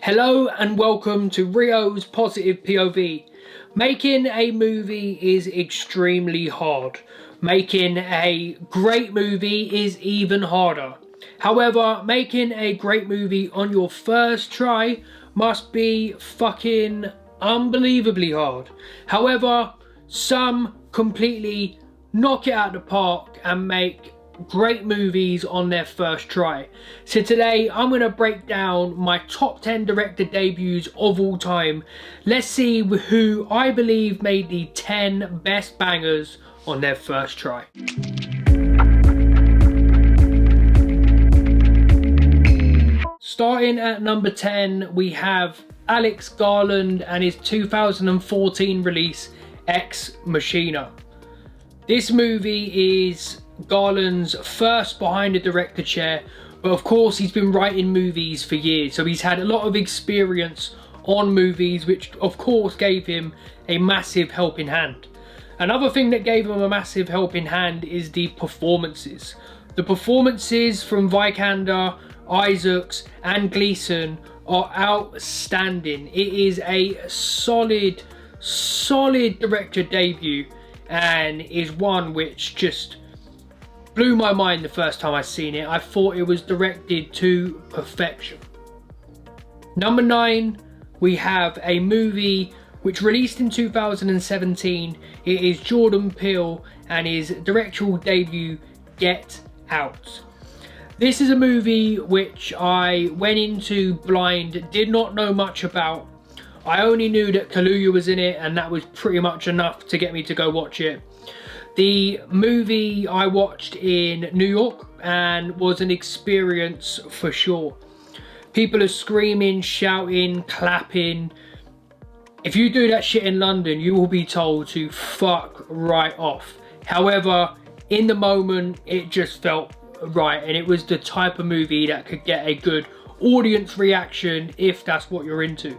Hello and welcome to Reos Positive POV. Making a movie is extremely hard. Making a great movie is even harder. However, making a great movie on your first try must be fucking unbelievably hard. However, some completely knock it out of the park and make great movies on their first try. So today I'm going to break down my top 10 director debuts of all time. Let's see who I believe made the 10 best bangers on their first try. Starting at number 10, we have Alex Garland and his 2014 release Ex Machina. This movie is Garland's first behind the director chair, but of course he's been writing movies for years, so he's had a lot of experience on movies, which of course gave him a massive helping hand. Another thing that gave him a massive helping hand is the performances. The performances from Vikander, Isaacs and Gleeson are outstanding. It is a solid director debut and is one which just blew my mind the first time I seen it. I thought it was directed to perfection. Number 9, we have a movie which released in 2017. It is Jordan Peele and his directorial debut, Get Out. This is a movie which I went into blind, did not know much about. I only knew that Kaluuya was in it, and that was pretty much enough to get me to go watch it. The movie I watched in New York and was an experience for sure. People are screaming, shouting, clapping. If you do that shit in London, you will be told to fuck right off. However, in the moment, it just felt right, and it was the type of movie that could get a good audience reaction if that's what you're into.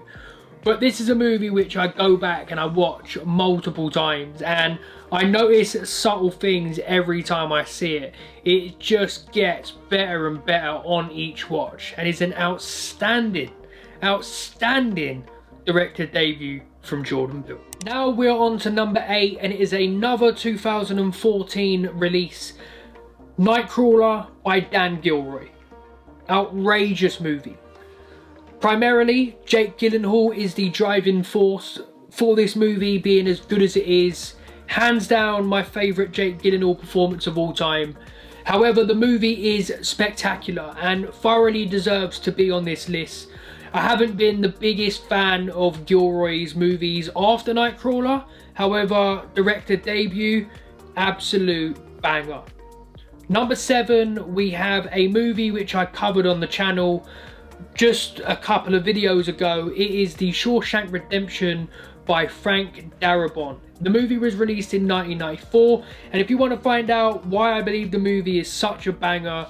But this is a movie which I go back and I watch multiple times, and I notice subtle things every time I see it. It just gets better and better on each watch, and it's an outstanding director debut from Jordan Peele. Now we're on to number 8, and it is another 2014 release, Nightcrawler by Dan Gilroy. Outrageous movie. Primarily, Jake Gyllenhaal is the driving force for this movie being as good as it is. Hands down my favourite Jake Gyllenhaal performance of all time. However, the movie is spectacular and thoroughly deserves to be on this list. I haven't been the biggest fan of Gilroy's movies after Nightcrawler. However, director debut, absolute banger. Number 7, we have a movie which I covered on the channel just a couple of videos ago. It is The Shawshank Redemption by Frank Darabont. The movie was released in 1994, and if you want to find out why I believe the movie is such a banger,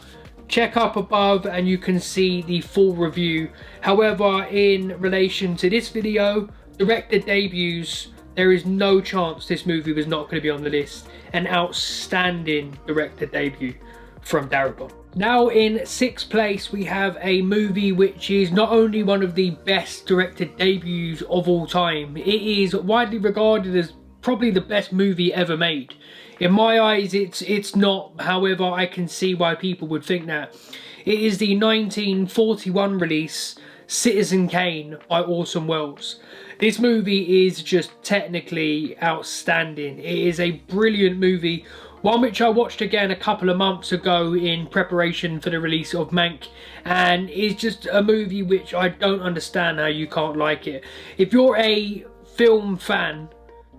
check up above and you can see the full review. However, in relation to this video, director debuts, there is no chance this movie was not going to be on the list. An outstanding director debut from Darabont. Now in 6th place, we have a movie which is not only one of the best directed debuts of all time, it is widely regarded as probably the best movie ever made. In my eyes, it's not. However, I can see why people would think that. It is the 1941 release, Citizen Kane by Orson Welles. This movie is just technically outstanding. It is a brilliant movie, one which I watched again a couple of months ago in preparation for the release of Mank, and it's just a movie which I don't understand how you can't like it. If you're a film fan,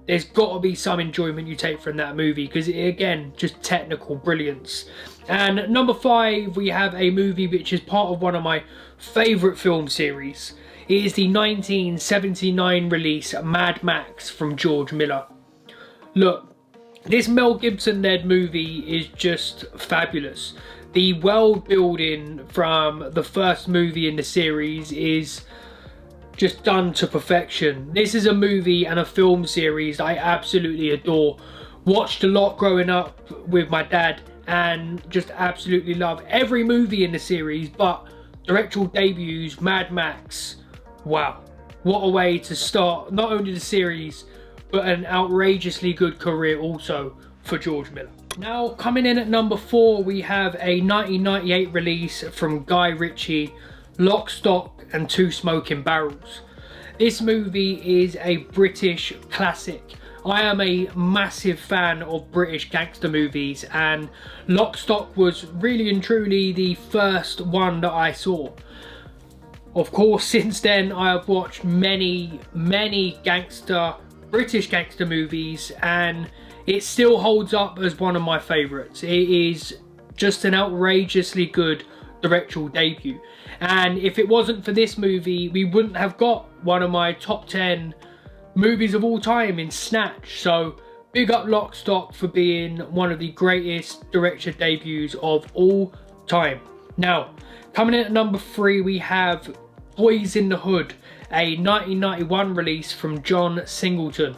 there's got to be some enjoyment you take from that movie, because again, just technical brilliance. And number 5, we have a movie which is part of one of my favourite film series. It is the 1979 release Mad Max from George Miller. Look, this Mel Gibson-led movie is just fabulous. The world building from the first movie in the series is just done to perfection. This is a movie and a film series I absolutely adore. Watched a lot growing up with my dad and just absolutely love every movie in the series, but directorial debuts, Mad Max. Wow, what a way to start not only the series, but an outrageously good career also for George Miller. Now, coming in at number 4, we have a 1998 release from Guy Ritchie, Lock, Stock and Two Smoking Barrels. This movie is a British classic. I am a massive fan of British gangster movies, and Lock, Stock was really and truly the first one that I saw. Of course, since then I have watched many British gangster movies, and it still holds up as one of my favourites. It is just an outrageously good directorial debut, and if it wasn't for this movie, we wouldn't have got one of my top 10 movies of all time in Snatch. So big up Lock, Stock for being one of the greatest director debuts of all time. Now, coming in at number 3, we have Boys in the Hood, a 1991 release from John Singleton.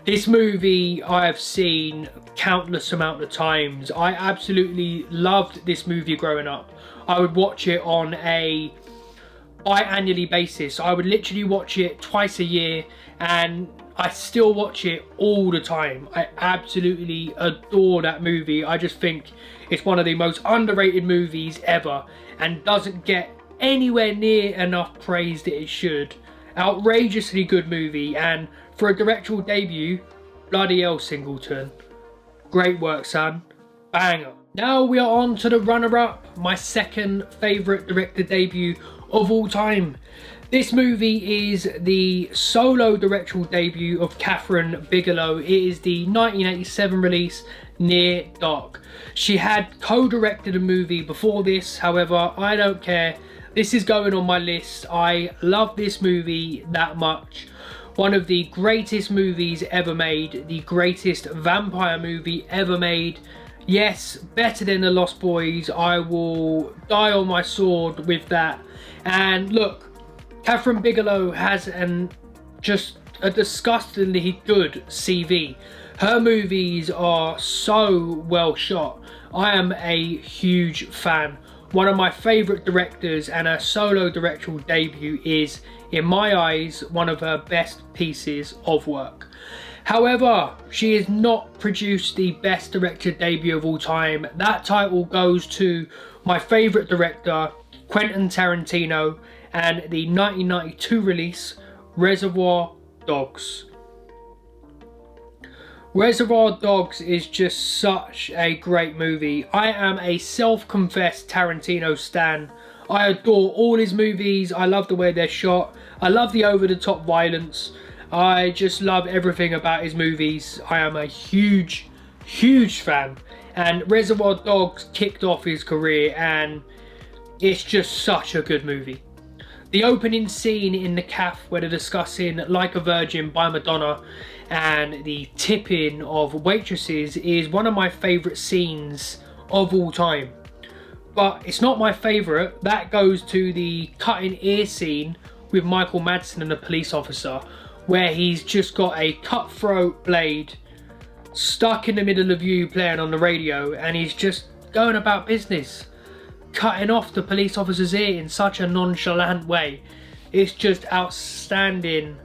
This movie I have seen countless amount of times. I absolutely loved this movie growing up. I would watch it on a biannually basis. I would literally watch it twice a year, and I still watch it all the time. I absolutely adore that movie. I just think it's one of the most underrated movies ever, and doesn't get anywhere near enough praise that it should. Outrageously good movie, and for a directorial debut, bloody hell, Singleton. Great work, son. Banger. Now we are on to the runner-up, my second favourite director debut of all time. This movie is the solo directorial debut of Kathryn Bigelow. It is the 1987 release, Near Dark. She had co-directed a movie before this, however, I don't care. This is going on my list. I love this movie that much. One of the greatest movies ever made, the greatest vampire movie ever made. Yes, better than The Lost Boys. I will die on my sword with that. And look, Kathryn Bigelow has just a disgustingly good CV. Her movies are so well shot. I am a huge fan. One of my favourite directors, and her solo directorial debut is, in my eyes, one of her best pieces of work. However, she has not produced the best director debut of all time. That title goes to my favourite director, Quentin Tarantino, and the 1992 release, Reservoir Dogs. Reservoir Dogs is just such a great movie. I am a self-confessed Tarantino stan. I adore all his movies. I love the way they're shot. I love the over-the-top violence. I just love everything about his movies. I am a huge fan. And Reservoir Dogs kicked off his career, and it's just such a good movie. The opening scene in the cafe where they're discussing Like a Virgin by Madonna and the tipping of waitresses is one of my favourite scenes of all time. But it's not my favourite. That goes to the cutting ear scene with Michael Madsen and the police officer, where he's just got a cutthroat blade stuck in the middle of you playing on the radio, and he's just going about business, cutting off the police officer's ear in such a nonchalant way. It's just outstanding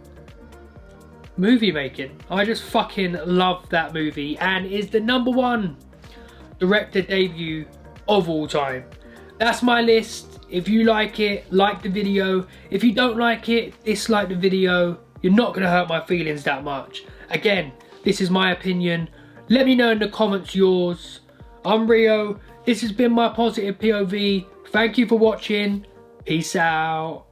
movie making. I just fucking love that movie, and is the #1 director debut of all time. That's my list. If you like it, like the video. If you don't like it, dislike the video. You're not going to hurt my feelings that much. Again, this is my opinion. Let me know in the comments yours. I'm Rio. This has been my positive POV. Thank you for watching. Peace out.